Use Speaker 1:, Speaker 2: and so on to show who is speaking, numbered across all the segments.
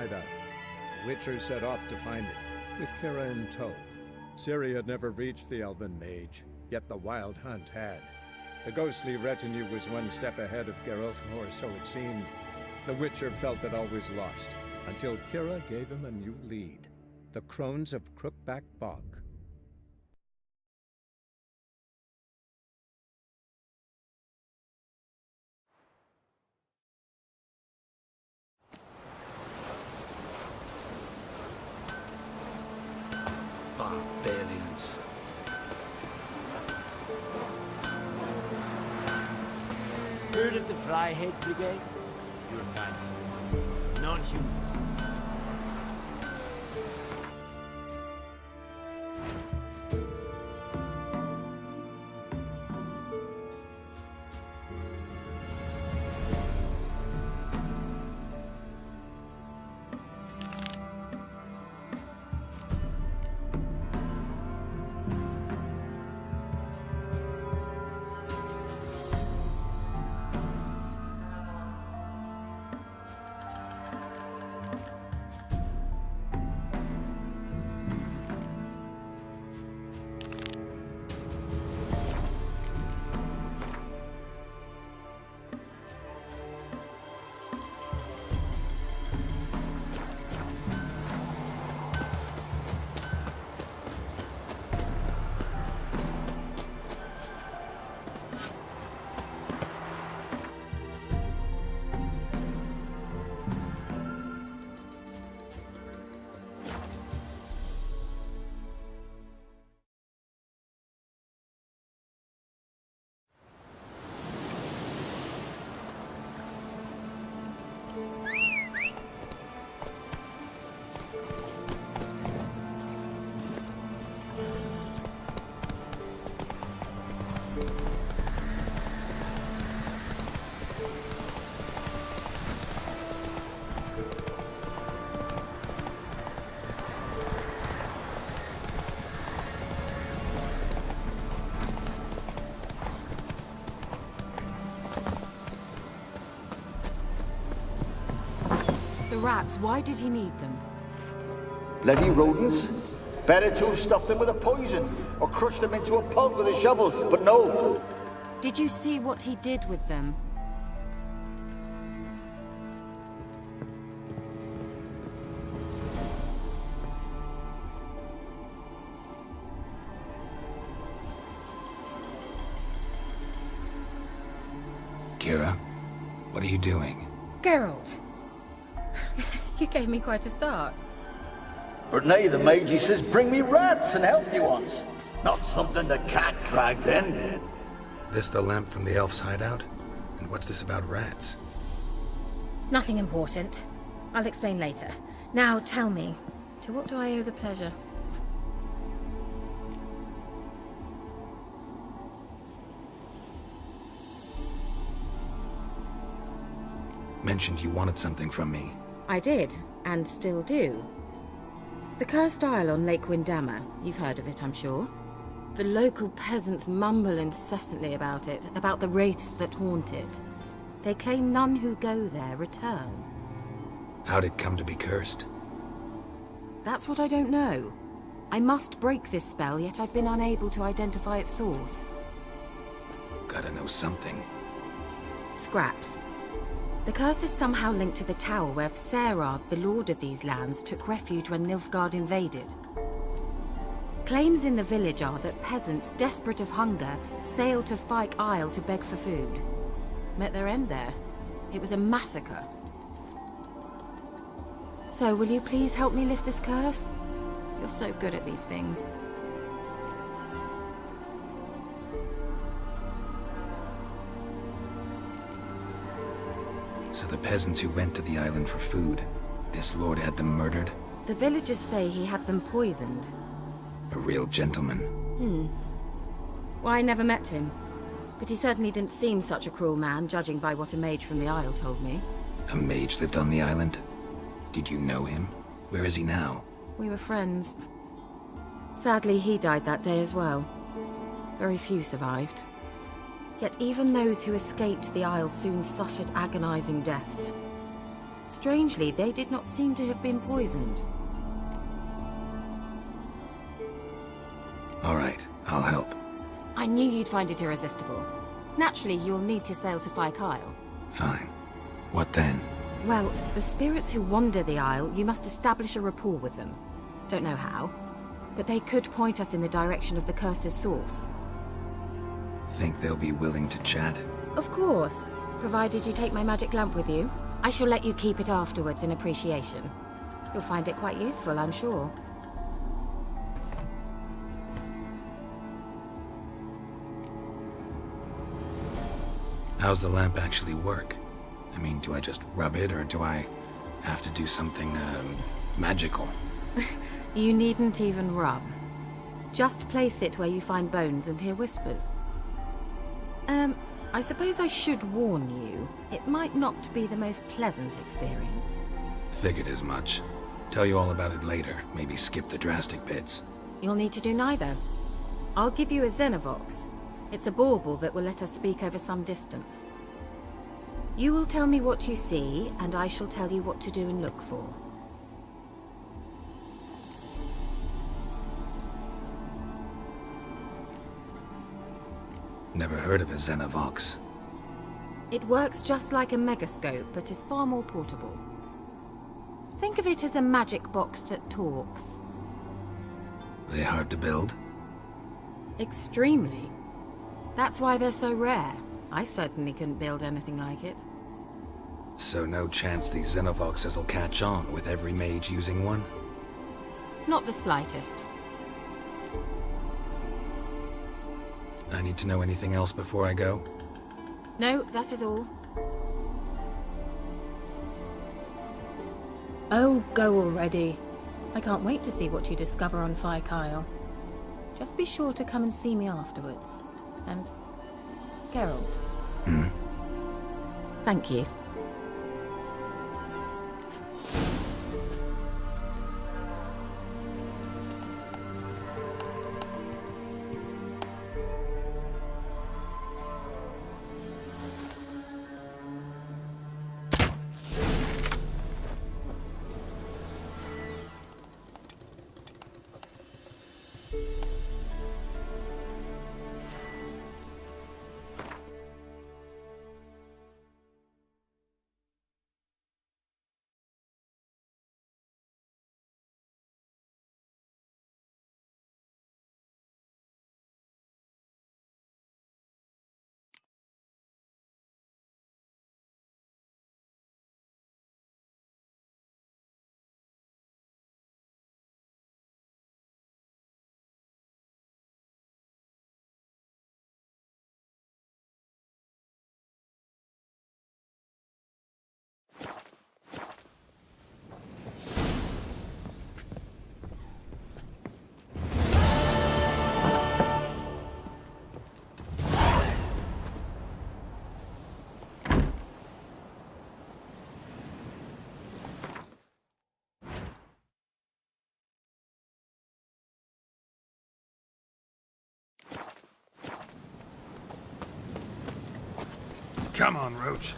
Speaker 1: hideout. The Witcher set off to find it, with Keira in tow. Ciri had never reached the Elven Mage, yet the Wild Hunt had. The ghostly retinue was one step ahead of Geralt, or so it seemed. The Witcher felt it always lost, until Keira gave him a new lead. The Crones of Crookback Bog.
Speaker 2: Barbarians.
Speaker 3: Heard of the Flyhead Brigade? Your kind, sir. Non-humans.
Speaker 4: The rats, why did he need them?
Speaker 5: Bloody rodents. Better to have stuffed them with a poison, or crushed them into a pulp with a shovel, but no.
Speaker 4: Did you see what he did with them?
Speaker 2: Keira, what are you doing?
Speaker 4: Geralt! You gave me quite a start.
Speaker 5: But now the mage, he says, bring me rats and healthy ones. Not something the cat dragged in.
Speaker 2: This the lamp from the elf's hideout? And what's this about rats?
Speaker 4: Nothing important. I'll explain later. Now tell me, to what do I owe the pleasure?
Speaker 2: Mentioned you wanted something from me.
Speaker 4: I did, and still do. The cursed isle on Lake Windammer. You've heard of it, I'm sure. The local peasants mumble incessantly about it, about the wraiths that haunt it. They claim none who go there return.
Speaker 2: How'd it come to be cursed?
Speaker 4: That's what I don't know. I must break this spell, yet I've been unable to identify its source.
Speaker 2: Gotta know something.
Speaker 4: Scraps. The curse is somehow linked to the tower where Serad, the lord of these lands, took refuge when Nilfgaard invaded. Claims in the village are that peasants, desperate of hunger, sailed to Fyke Isle to beg for food. Met their end there. It was a massacre. So, will you please help me lift this curse? You're so good at these things.
Speaker 2: So the peasants who went to the island for food, this lord had them murdered?
Speaker 4: The villagers say he had them poisoned.
Speaker 2: A real gentleman.
Speaker 4: Well, I never met him. But he certainly didn't seem such a cruel man, judging by what a mage from the Isle told me.
Speaker 2: A mage lived on the island? Did you know him? Where is he now?
Speaker 4: We were friends. Sadly, he died that day as well. Very few survived. Yet even those who escaped the Isle soon suffered agonizing deaths. Strangely, they did not seem to have been poisoned.
Speaker 2: All right, I'll help.
Speaker 4: I knew you'd find it irresistible. Naturally, you'll need to sail to Phi Kyle.
Speaker 2: Fine. What then?
Speaker 4: Well, the spirits who wander the Isle, you must establish a rapport with them. Don't know how, but they could point us in the direction of the curse's source.
Speaker 2: Think they'll be willing to chat?
Speaker 4: Of course, provided you take my magic lamp with you. I shall let you keep it afterwards in appreciation. You'll find it quite useful, I'm sure.
Speaker 2: How's the lamp actually work? I mean, do I just rub it, or do I have to do something, magical?
Speaker 4: You needn't even rub. Just place it where you find bones and hear whispers. I suppose I should warn you. It might not be the most pleasant experience.
Speaker 2: Figured as much. Tell you all about it later. Maybe skip the drastic bits.
Speaker 4: You'll need to do neither. I'll give you a Xenovox. It's a bauble that will let us speak over some distance. You will tell me what you see, and I shall tell you what to do and look for.
Speaker 2: Never heard of a Xenovox.
Speaker 4: It works just like a megascope, but is far more portable. Think of it as a magic box that talks.
Speaker 2: They hard to build?
Speaker 4: Extremely. That's why they're so rare. I certainly couldn't build anything like it.
Speaker 2: So no chance these Xenovoxes will catch on with every mage using one?
Speaker 4: Not the slightest.
Speaker 2: I need to know anything else before I go?
Speaker 4: No, that is all. Oh, go already. I can't wait to see what you discover on Phi Kyle. Just be sure to come and see me afterwards. And Geralt. Thank you.
Speaker 6: Come on, Roach.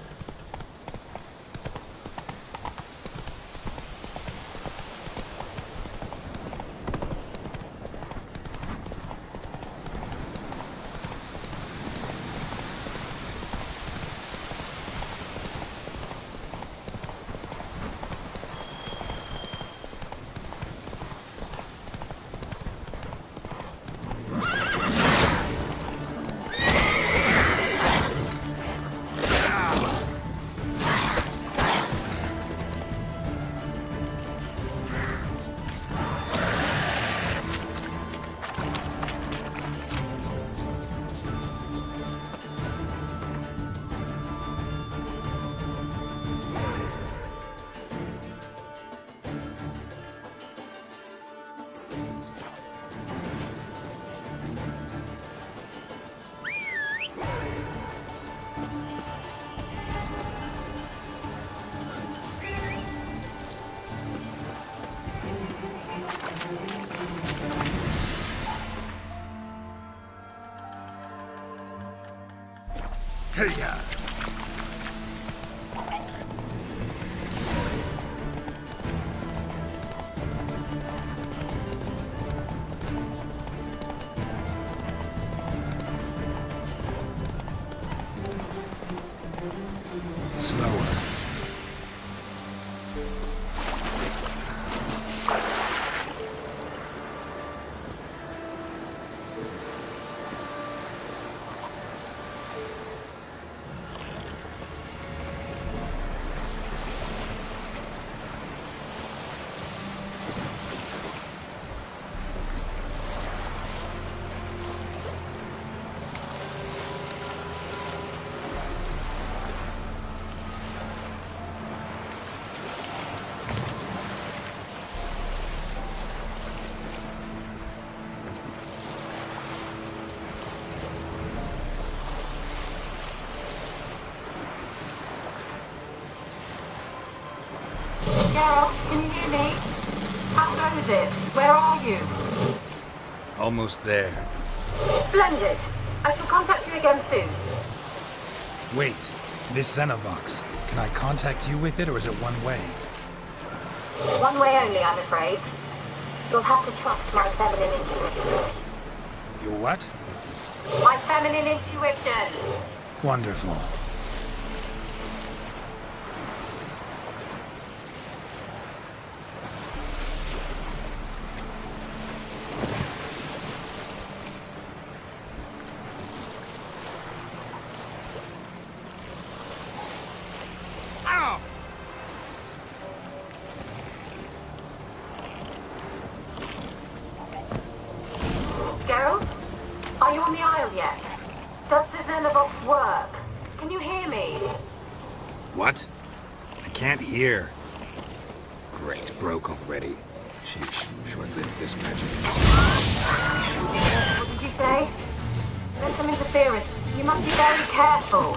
Speaker 6: Hey,
Speaker 4: me? How goes it? Where are you?
Speaker 2: Almost there.
Speaker 4: Splendid. I shall contact you again soon.
Speaker 2: Wait, this Xenovox. Can I contact you with it, or is it one way?
Speaker 4: One way only, I'm afraid. You'll have to trust my feminine intuition.
Speaker 2: Your what?
Speaker 4: My feminine intuition!
Speaker 2: Wonderful.
Speaker 4: Geralt? Are you on the Isle yet? Does the Xenovox work? Can you hear me?
Speaker 2: What? I can't hear. Great, broke already. Sheesh, short-lived this magic.
Speaker 4: What did you say? There's some interference. You must be very careful.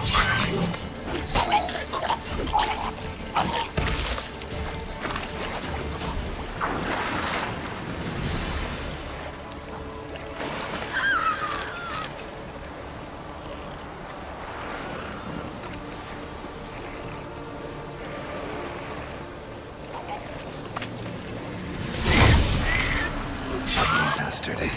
Speaker 2: Bastard.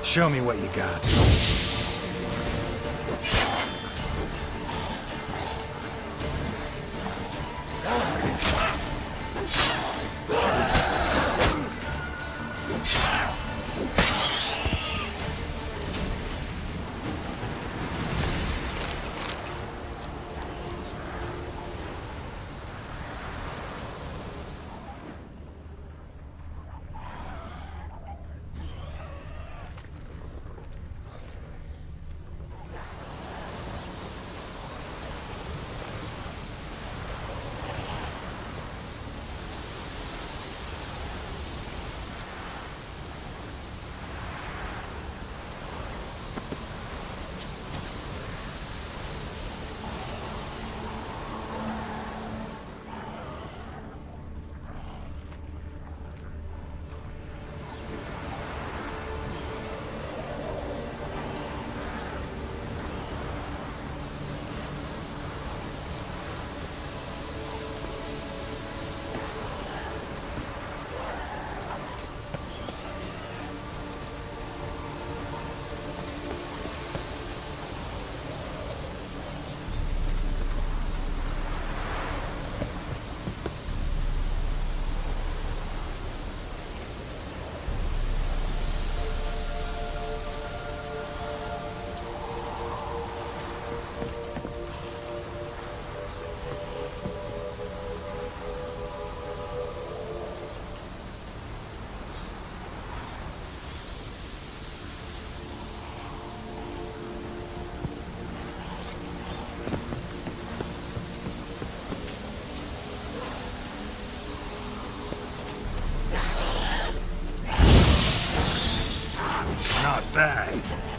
Speaker 2: Show me what you got. Not bad.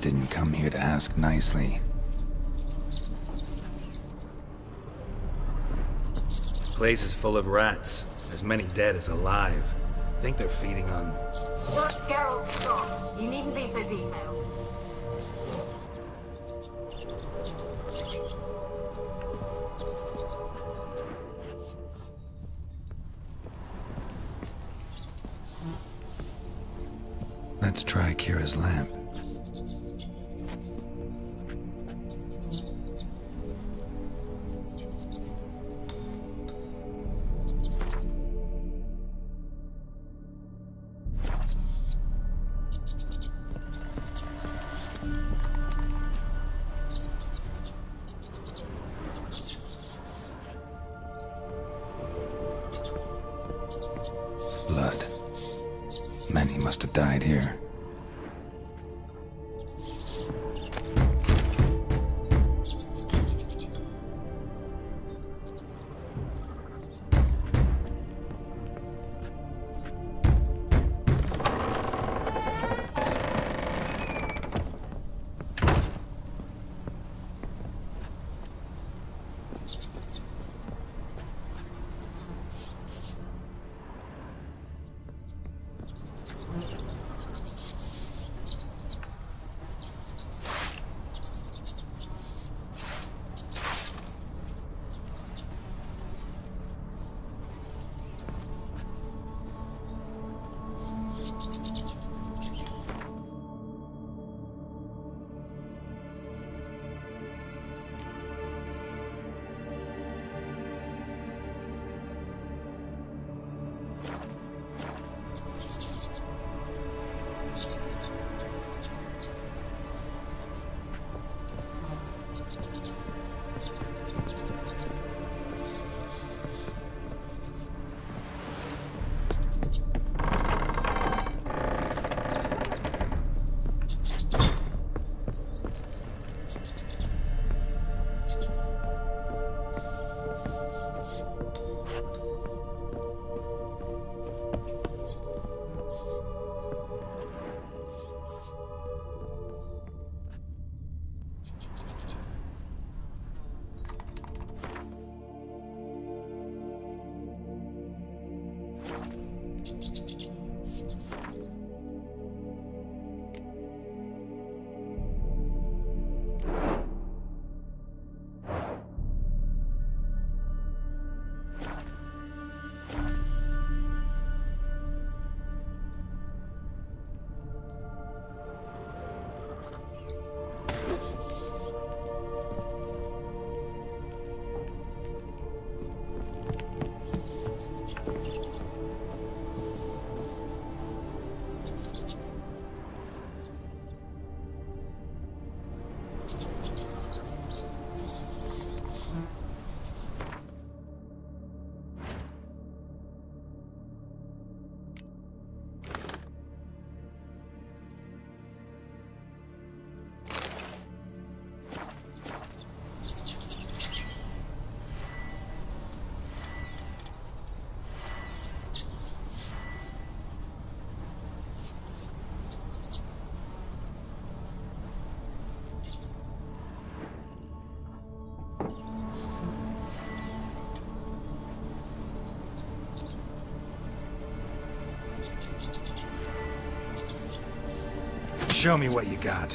Speaker 2: Didn't come here to ask nicely. Place is full of rats. As many dead as alive. Think they're feeding on...
Speaker 4: Look, Geralt, stop. You needn't be so detailed.
Speaker 2: Let's try Keira's lamp. Blood. Many must have died here. Show me what you got.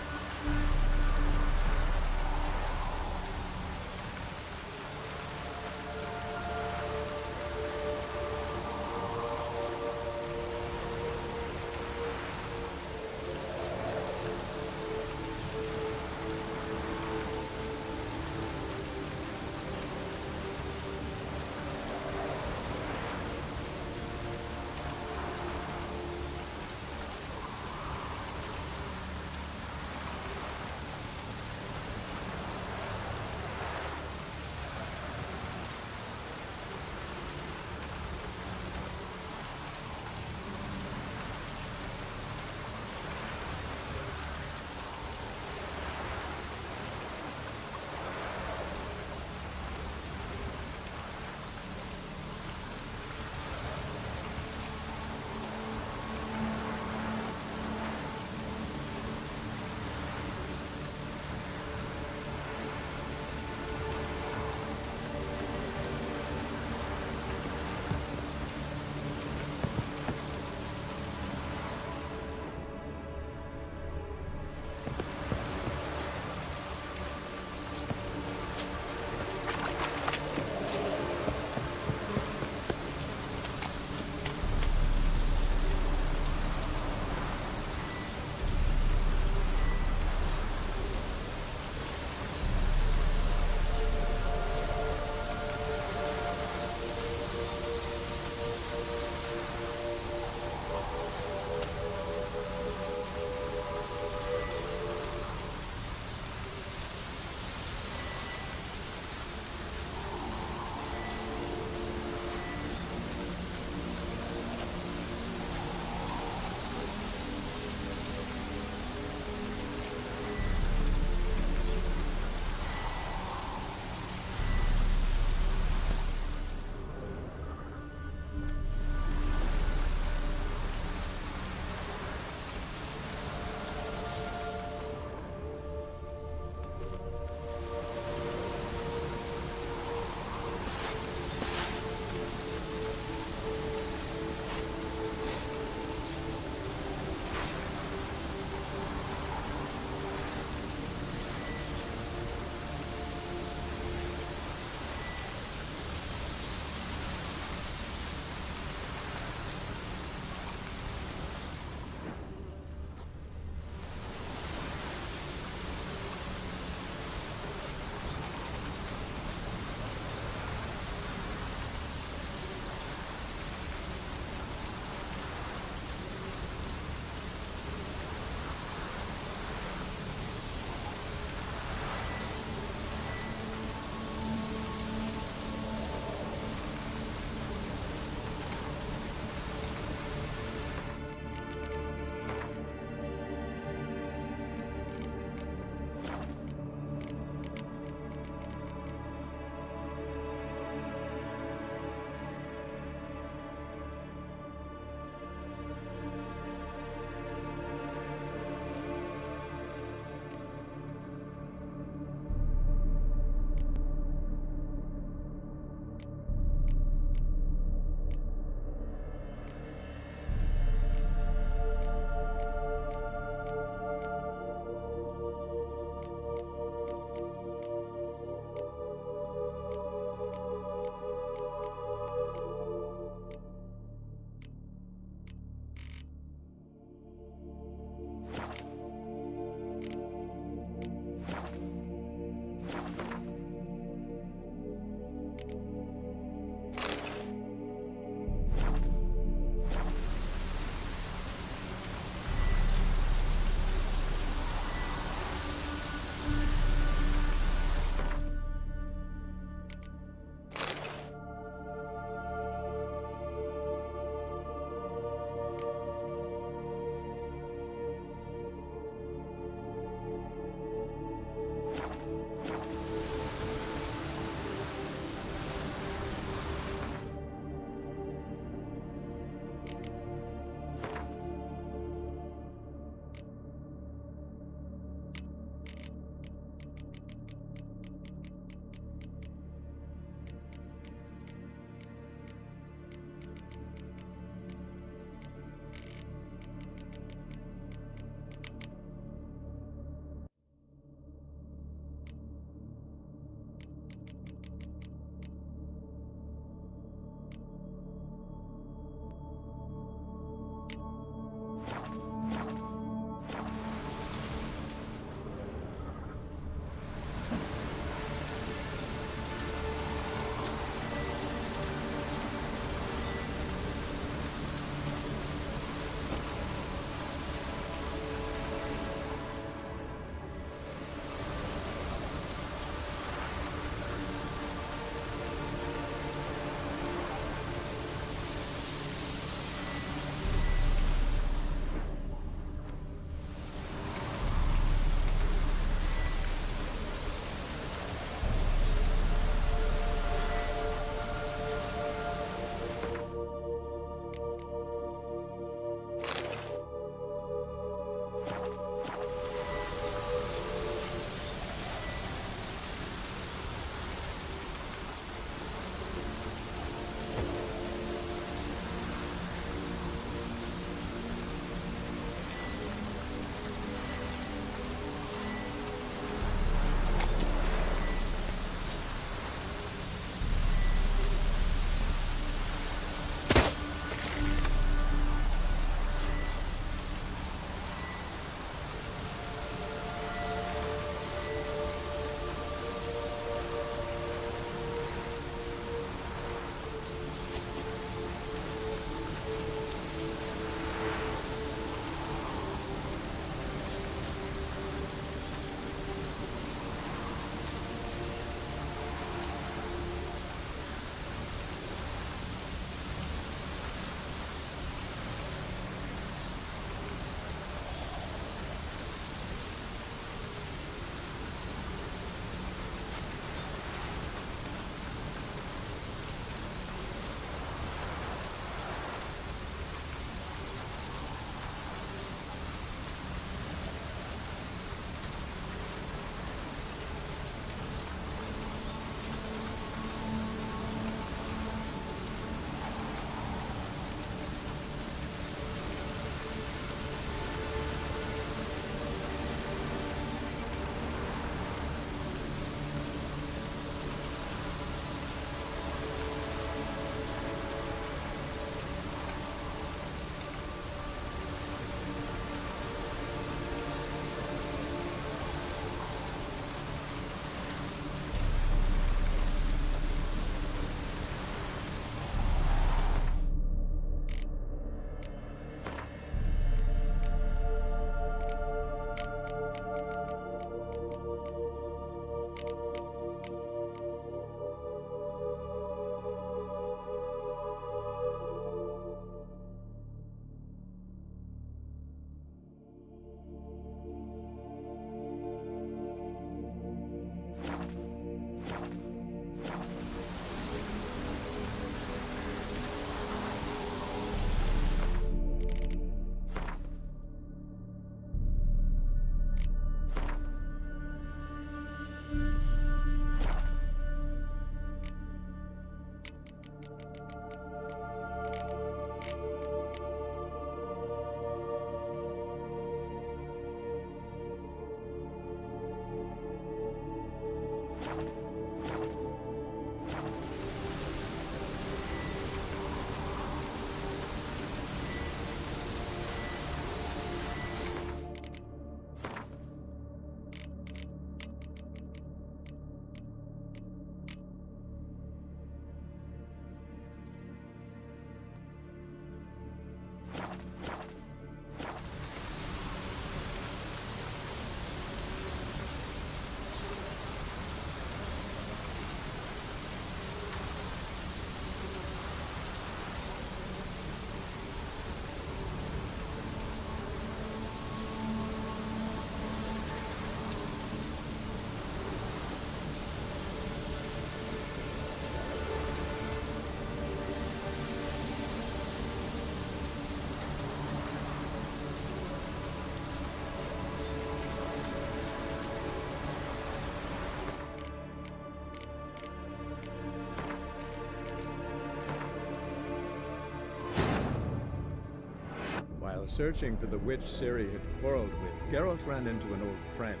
Speaker 1: While searching for the witch Ciri had quarreled with, Geralt ran into an old friend,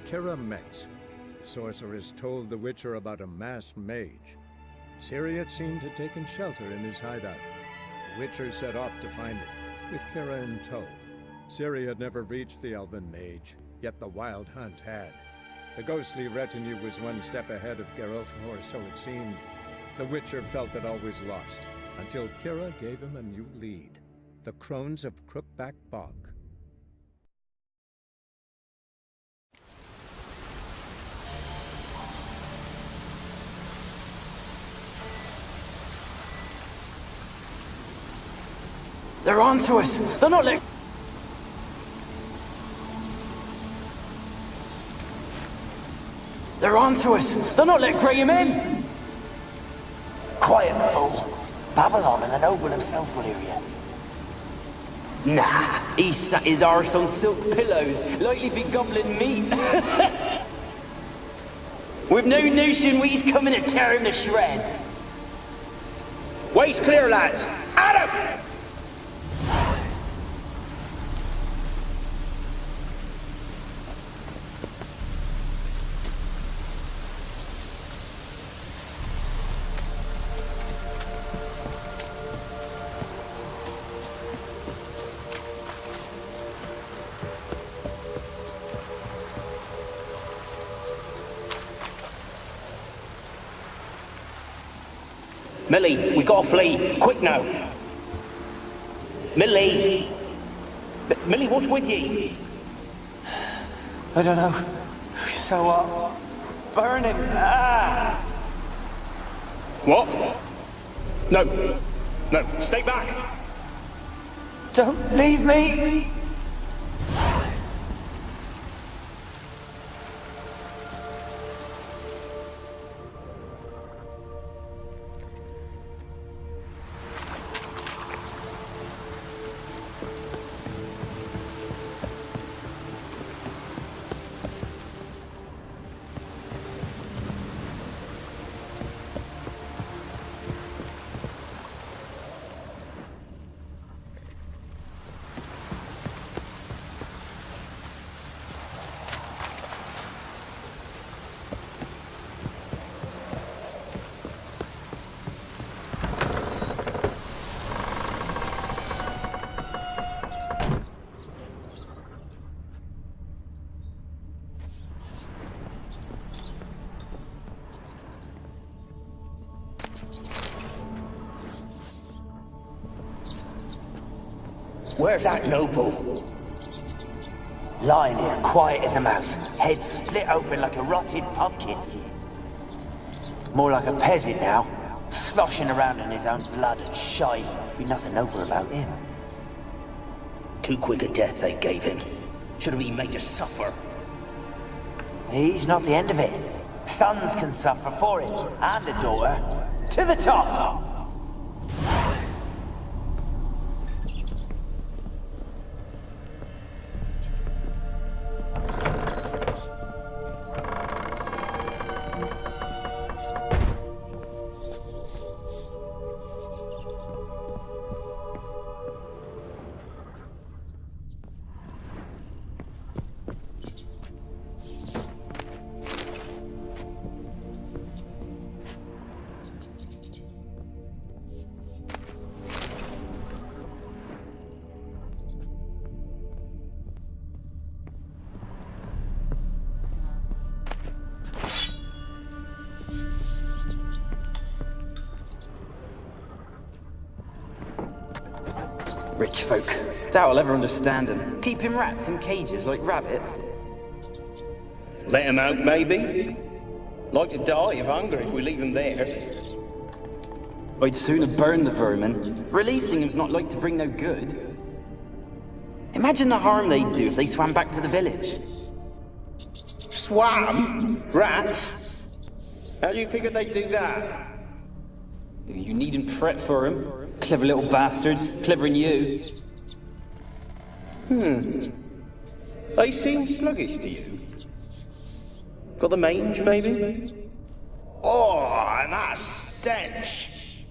Speaker 1: Keira. The sorceress told the Witcher about a masked mage. Ciri had seemed to have taken shelter in his hideout. The Witcher set off to find it, with Keira in tow. Ciri had never reached the elven mage, yet the wild hunt had. The ghostly retinue was one step ahead of Geralt, or so it seemed. The Witcher felt that all was lost, until Keira gave him a new lead. The Crones of Crookback Bog.
Speaker 6: They're on to us! They're not let... They're on to us! They're not let Graham in!
Speaker 7: Quiet, fool. Babylon and the noble himself will hear you.
Speaker 6: Nah, he sat his arse on silk pillows, likely be gobbling meat. We've no notion we's coming to tear him to shreds.
Speaker 7: Way's clear, lads. Adam!
Speaker 6: Millie, we gotta flee. Quick now. Millie! Millie, what's with ye?
Speaker 7: I don't know. So, burning. Ah!
Speaker 6: What? No. No, stay back.
Speaker 7: Don't leave me! Where's that noble? Lying here, quiet as a mouse, head split open like a rotted pumpkin. More like a peasant now, sloshing around in his own blood and shite. Be nothing noble about him.
Speaker 6: Too quick a death they gave him. Should have been made to suffer.
Speaker 7: He's not the end of it. Sons can suffer for it, and a daughter. To the top!
Speaker 6: Rich folk. Doubt I'll ever understand them. Keeping rats in cages like rabbits.
Speaker 8: Let them out, maybe? Like to die of hunger if we leave them there.
Speaker 6: I'd sooner burn the vermin. Releasing them's not like to bring no good. Imagine the harm they'd do if they swam back to the village.
Speaker 8: Swam? Rats? How do you figure they'd do that?
Speaker 6: You needn't fret for them. Clever little bastards. Clever'n you.
Speaker 8: They seem sluggish to you. Got the mange, maybe? Oh, and that stench!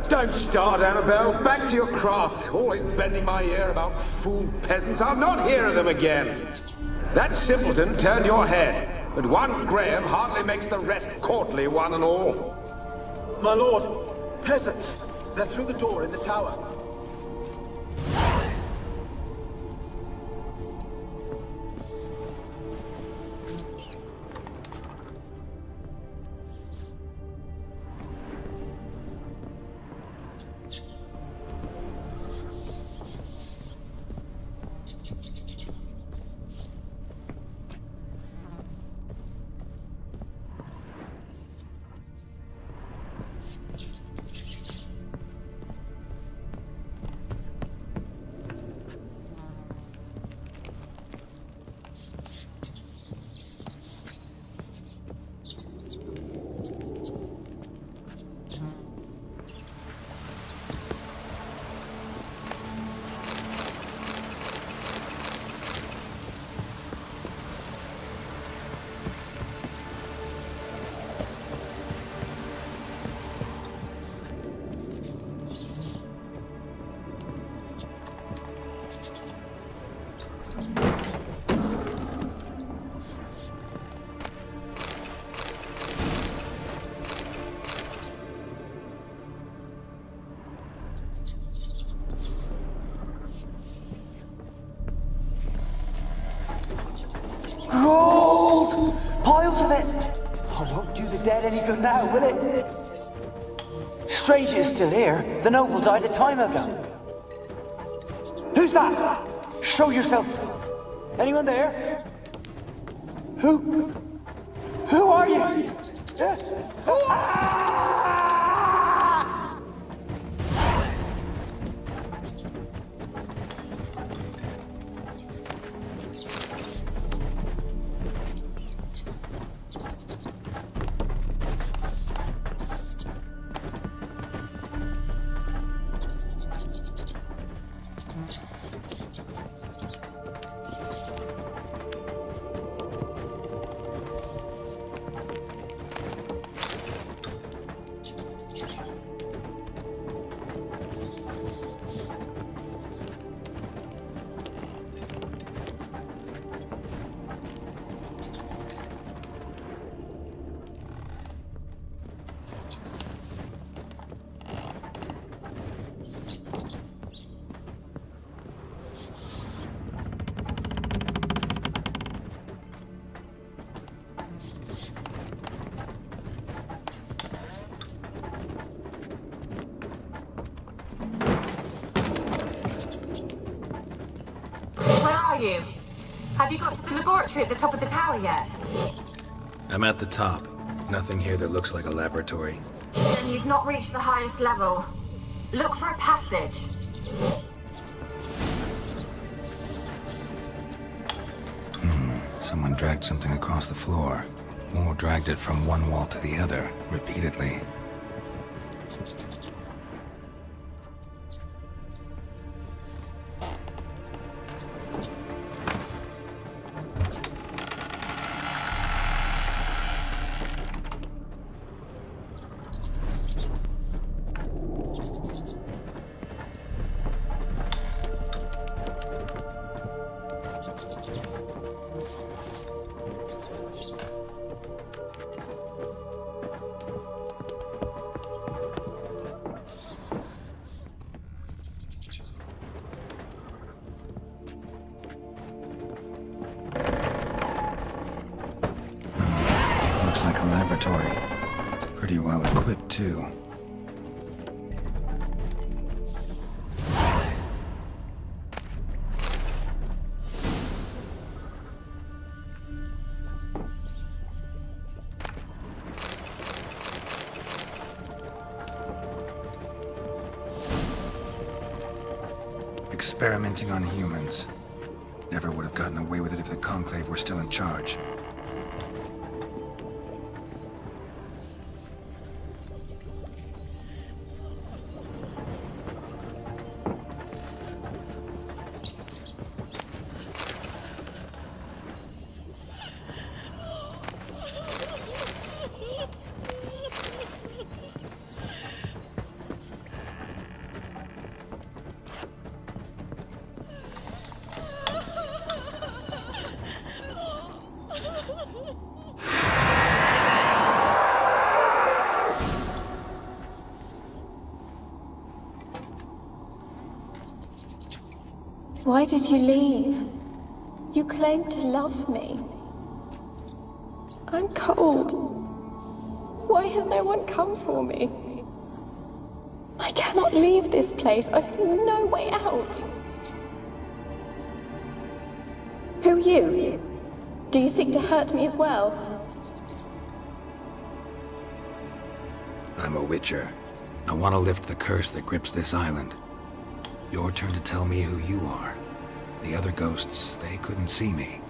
Speaker 9: Don't start, Annabelle. Back to your craft. Always bending my ear about fool peasants. I'll not hear of them again. That simpleton turned your head, but one Graham hardly makes the rest courtly, one and all.
Speaker 5: My lord, peasants. They're through the door in the tower.
Speaker 7: Gold! Piles of it! Oh, won't do the dead any good now, will it? Strange it's still here. The noble died a time ago. Who's that? Show yourself. Anyone there? Who are you?
Speaker 4: You? Have you got to the laboratory at the top of the tower yet?
Speaker 2: I'm at the top. Nothing here that looks like a laboratory.
Speaker 4: Then you've not reached the highest level. Look for a passage.
Speaker 2: Someone dragged something across the floor. Or dragged it from one wall to the other, repeatedly. American laboratory. Pretty well equipped, too. Experimenting on humans. Never would have gotten away with it if the Conclave were still in charge.
Speaker 10: Why did you leave? You claimed to love me. I'm cold. Why has no one come for me? I cannot leave this place. I see no way out. Who are you? Do you seek to hurt me as well?
Speaker 2: I'm a Witcher. I want to lift the curse that grips this island. Your turn to tell me who you are. The other ghosts, they couldn't see me.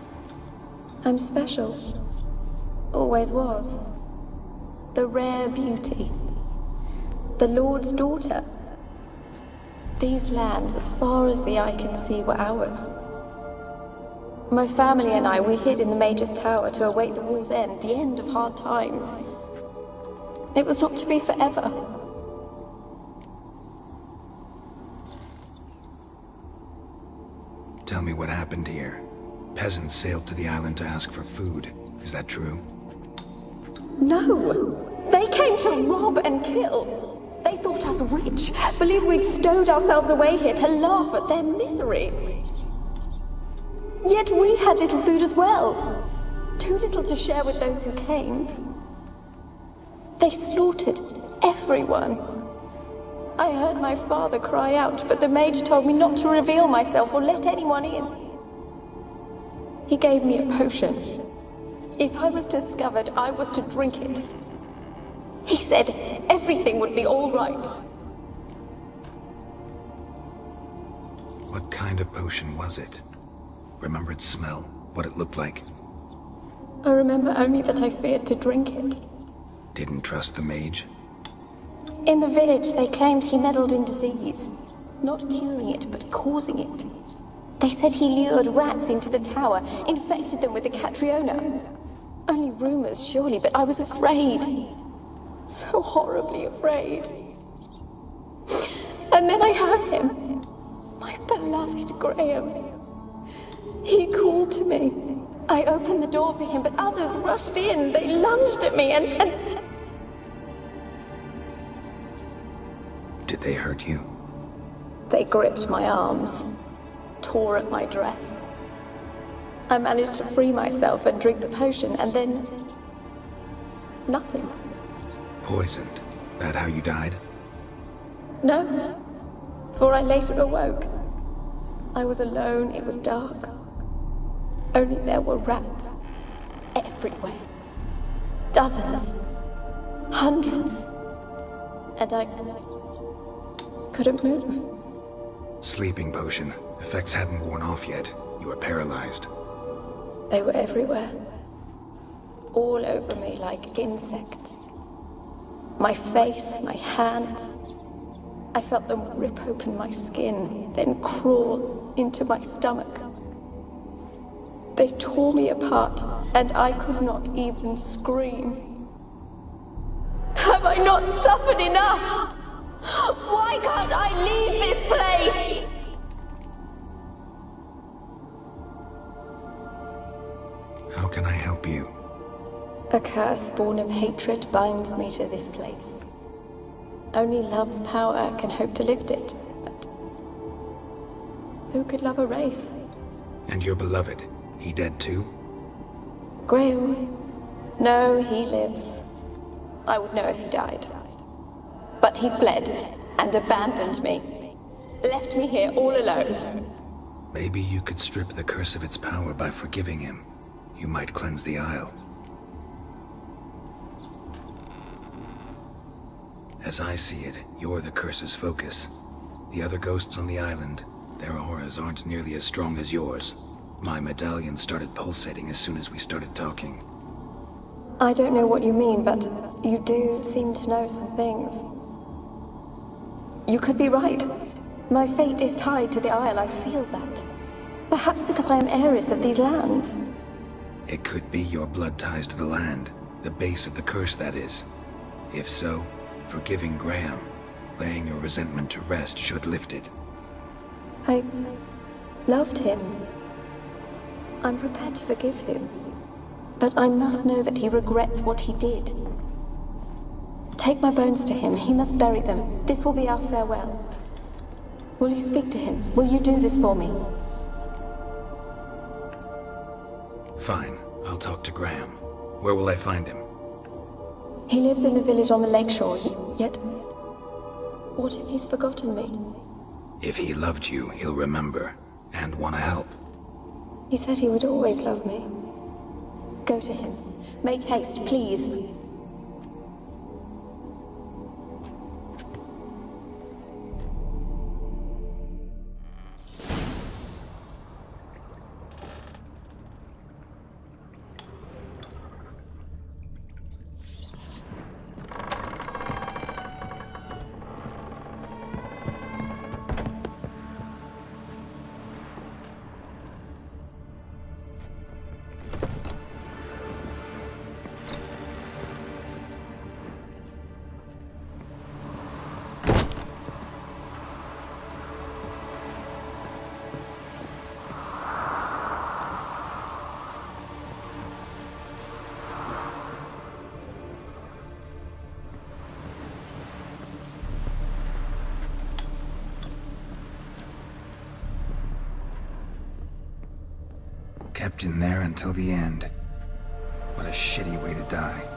Speaker 10: I'm special. Always was. The rare beauty. The Lord's daughter. These lands, as far as the eye can see, were ours. My family and I, we hid in the Mage's Tower to await the war's end, the end of hard times. It was not to be forever.
Speaker 2: Tell me what happened here. Peasants sailed to the island to ask for food. Is that true?
Speaker 10: No! They came to rob and kill. They thought us rich, believed we'd stowed ourselves away here to laugh at their misery. Yet we had little food as well. Too little to share with those who came. They slaughtered everyone. I heard my father cry out, but the mage told me not to reveal myself or let anyone in. He gave me a potion. If I was discovered, I was to drink it. He said everything would be all right.
Speaker 2: What kind of potion was it? Remember its smell? What it looked like?
Speaker 10: I remember only that I feared to drink it.
Speaker 2: Didn't trust the mage?
Speaker 10: In the village, they claimed he meddled in disease. Not curing it, but causing it. They said he lured rats into the tower, infected them with the Catriona. Only rumors, surely, but I was afraid. So horribly afraid. And then I heard him. My beloved Graham. He called to me. I opened the door for him, but others rushed in. They lunged at me and...
Speaker 2: Did they hurt you?
Speaker 10: They gripped my arms, tore at my dress. I managed to free myself and drink the potion, and then... nothing.
Speaker 2: Poisoned? That how you died?
Speaker 10: No, for I later awoke. I was alone, it was dark. Only there were rats. Everywhere. Dozens. Hundreds. And I couldn't move.
Speaker 2: Sleeping potion. Effects hadn't worn off yet. You were paralyzed.
Speaker 10: They were everywhere. All over me like insects. My face, my hands. I felt them rip open my skin, then crawl into my stomach. They tore me apart, and I could not even scream. Have I not suffered enough? Why can't I leave this place?
Speaker 2: How can I help you?
Speaker 10: A curse born of hatred binds me to this place. Only love's power can hope to lift it. But who could love a wraith?
Speaker 2: And your beloved, he dead too?
Speaker 10: Graham, No, he lives. I would know if he died. But he fled and abandoned me. Left me here all alone.
Speaker 2: Maybe you could strip the curse of its power by forgiving him. You might cleanse the Isle. As I see it, you're the curse's focus. The other ghosts on the island, their auras aren't nearly as strong as yours. My medallion started pulsating as soon as we started talking.
Speaker 10: I don't know what you mean, but you do seem to know some things. You could be right. My fate is tied to the Isle, I feel that. Perhaps because I am heiress of these lands.
Speaker 2: It could be your blood ties to the land, the base of the curse, that is. If so, forgiving Graham, laying your resentment to rest should lift it.
Speaker 10: I loved him. I'm prepared to forgive him. But I must know that he regrets what he did. Take my bones to him. He must bury them. This will be our farewell. Will you speak to him? Will you do this for me?
Speaker 2: Fine. I'll talk to Graham. Where will I find him?
Speaker 10: He lives in the village on the lakeshore, yet... What if he's forgotten me?
Speaker 2: If he loved you, he'll remember, and want to help.
Speaker 10: He said he would always love me. Go to him. Make haste, please.
Speaker 2: Kept in there until the end. What a shitty way to die.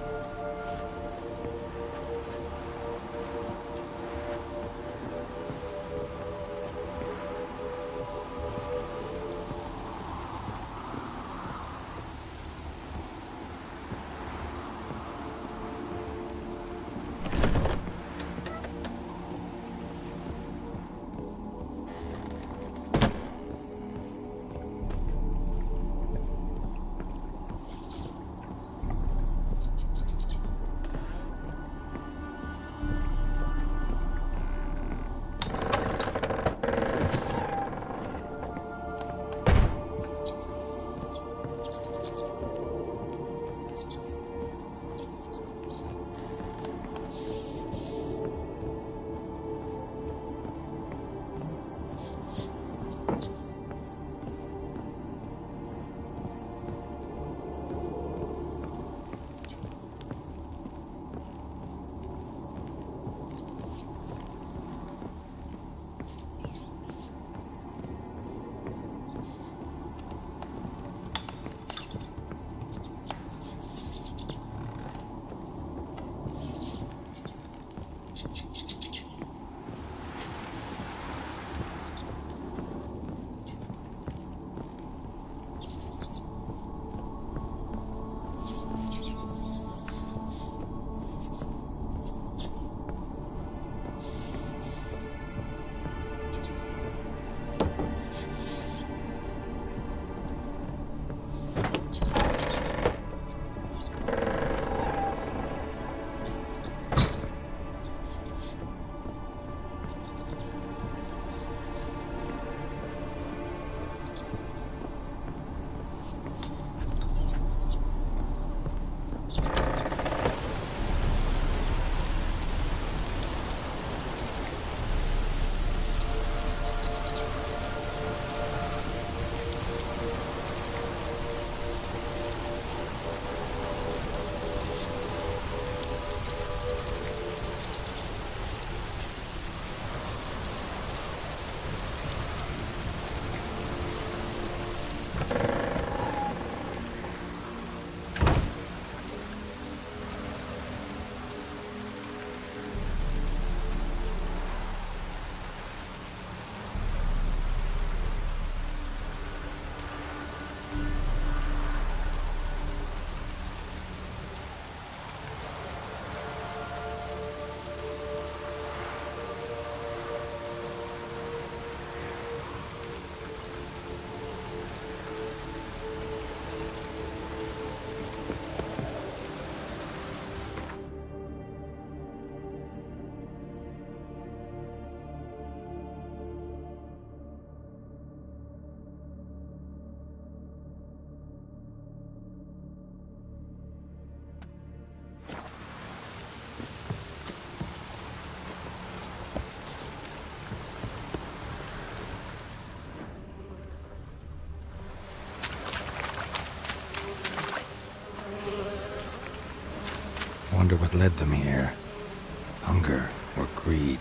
Speaker 2: Wonder what led them here. Hunger or greed?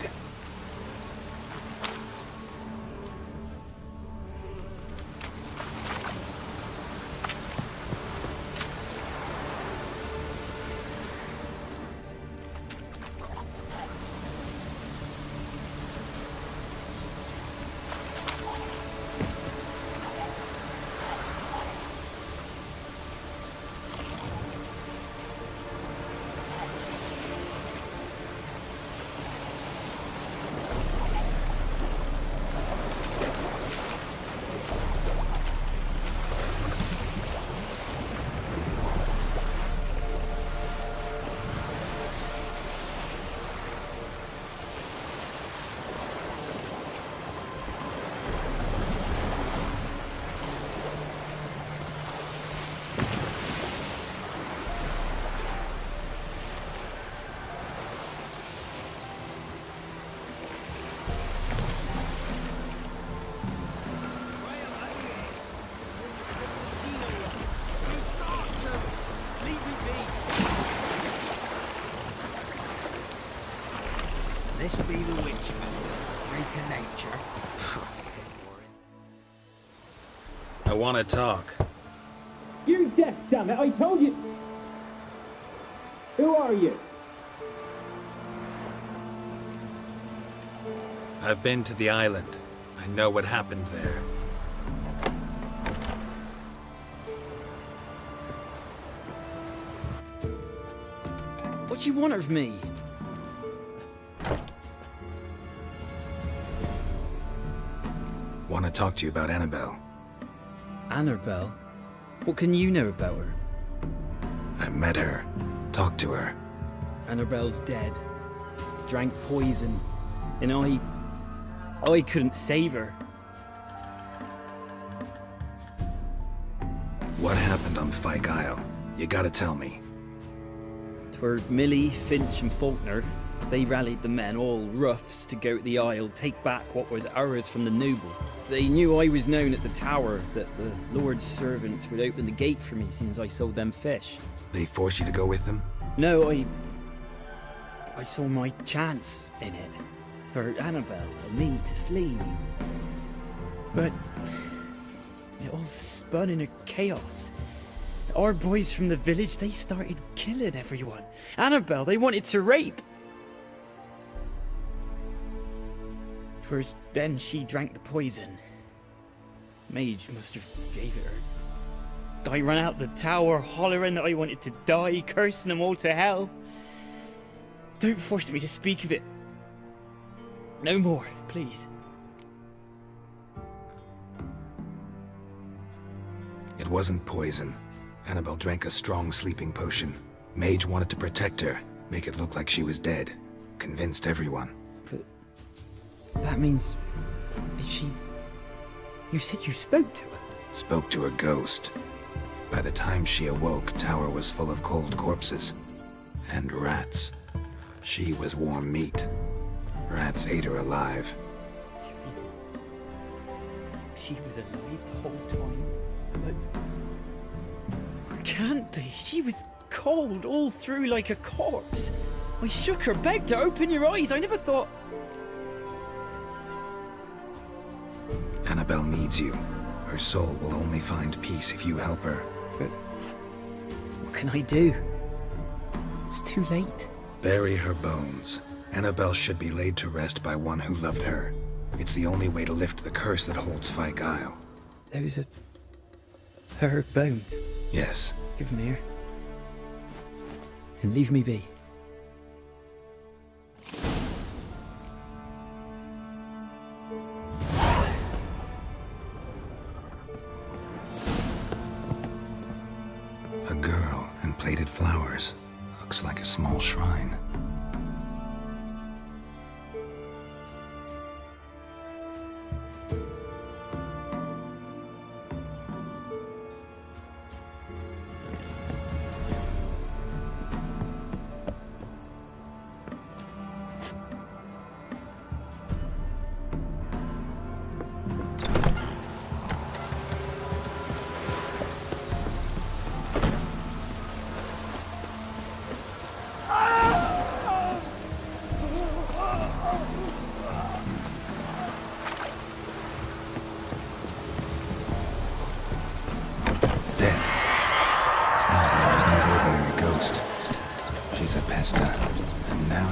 Speaker 3: This be the witchman, freak of nature.
Speaker 2: I want to talk.
Speaker 11: You're deaf, damn it! I told you. Who are you?
Speaker 2: I've been to the island. I know what happened there.
Speaker 12: What do you want of me?
Speaker 2: Want to talk to you about Annabelle.
Speaker 12: Annabelle? What can you know about her?
Speaker 2: I met her. Talked to her.
Speaker 12: Annabelle's dead. Drank poison. And I couldn't save her.
Speaker 2: What happened on Fyke Isle? You gotta tell me.
Speaker 12: 'Twere Millie, Finch and Faulkner. They rallied the men, all roughs, to go to the Isle, take back what was ours from the noble. They knew I was known at the tower, that the Lord's servants would open the gate for me since I sold them fish.
Speaker 2: They force you to go with them?
Speaker 12: No, I saw my chance in it. For Annabelle and me to flee. But it all spun in a chaos. Our boys from the village, they started killing everyone. Annabelle, they wanted to rape. 'Twas then she drank the poison. Mage must have gave it her. I ran out the tower hollering that I wanted to die, cursing them all to hell. Don't force me to speak of it. No more, please.
Speaker 2: It wasn't poison. Annabelle drank a strong sleeping potion. Mage wanted to protect her, make it look like she was dead. Convinced everyone.
Speaker 12: But that means... is she... You said you spoke to her?
Speaker 2: Spoke to her ghost. By the time she awoke, tower was full of cold corpses. And rats. She was warm meat. Rats ate her alive.
Speaker 12: You mean... she was alive the whole time? But... it can't be. She was cold all through like a corpse. I shook her, begged her, open your eyes. I never thought...
Speaker 2: Annabelle needs you. Her soul will only find peace if you help her.
Speaker 12: But... what can I do? It's too late.
Speaker 2: Bury her bones. Annabelle should be laid to rest by one who loved her. It's the only way to lift the curse that holds Fyke Isle.
Speaker 12: Those are... her bones?
Speaker 2: Yes.
Speaker 12: Give them here. And leave me be.
Speaker 2: A girl and plated flowers. Looks like a small shrine.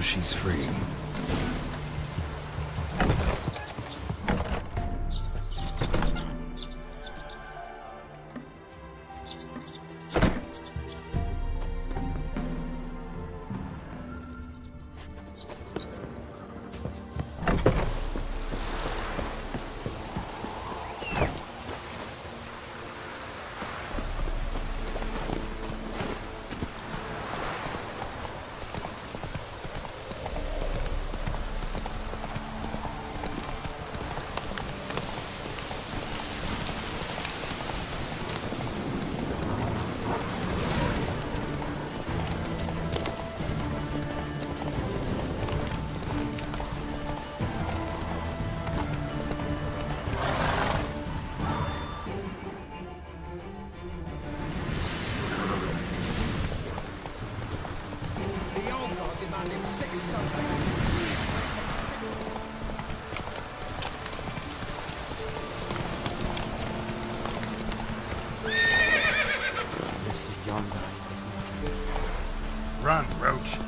Speaker 2: she's free. Run, Roach.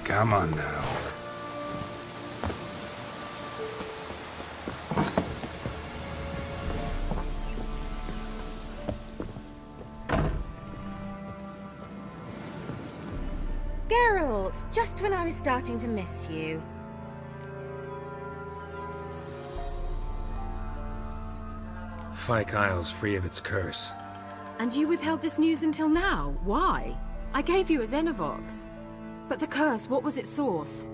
Speaker 2: Come on now.
Speaker 4: Geralt, just when I was starting to miss you.
Speaker 2: Fyke Isle's free of its curse.
Speaker 4: And you withheld this news until now? Why? I gave you a Xenovox. But the curse, what was its source?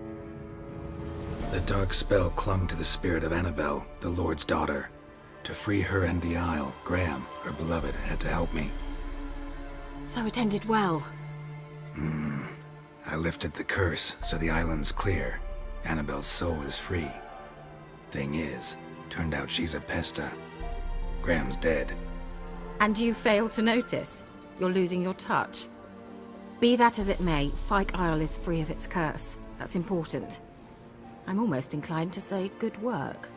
Speaker 2: The dark spell clung to the spirit of Annabelle, the Lord's daughter. To free her and the Isle, Graham, her beloved, had to help me.
Speaker 4: So it ended well.
Speaker 2: I lifted the curse, so the island's clear. Annabelle's soul is free. Thing is, turned out she's a pesta. Graham's dead.
Speaker 4: And you failed to notice? You're losing your touch. Be that as it may, Fyke Isle is free of its curse. That's important. I'm almost inclined to say good work.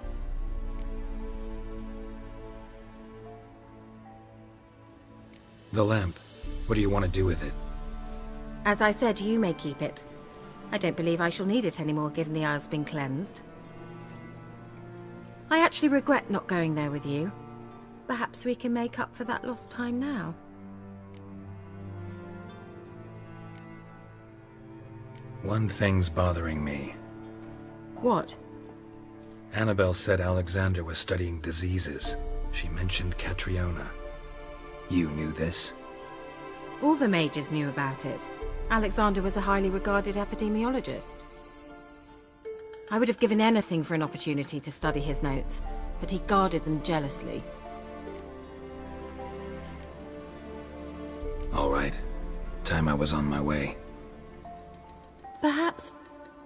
Speaker 2: The lamp. What do you want to do with it?
Speaker 4: As I said, you may keep it. I don't believe I shall need it anymore, given the Isle's been cleansed. I actually regret not going there with you. Perhaps we can make up for that lost time now.
Speaker 2: One thing's bothering me.
Speaker 4: What?
Speaker 2: Annabelle said Alexander was studying diseases. She mentioned Catriona. You knew this?
Speaker 4: All the mages knew about it. Alexander was a highly regarded epidemiologist. I would have given anything for an opportunity to study his notes, but he guarded them jealously.
Speaker 2: All right. Time I was on my way.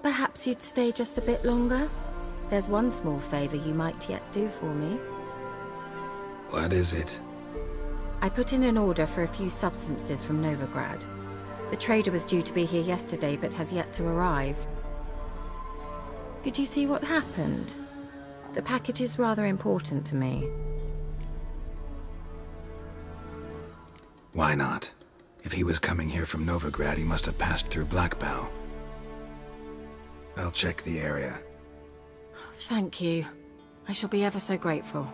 Speaker 4: Perhaps you'd stay just a bit longer? There's one small favor you might yet do for me.
Speaker 2: What is it?
Speaker 4: I put in an order for a few substances from Novigrad. The trader was due to be here yesterday, but has yet to arrive. Could you see what happened? The package is rather important to me.
Speaker 2: Why not? If he was coming here from Novigrad, he must have passed through Blackbow. I'll check the area.
Speaker 4: Thank you. I shall be ever so grateful.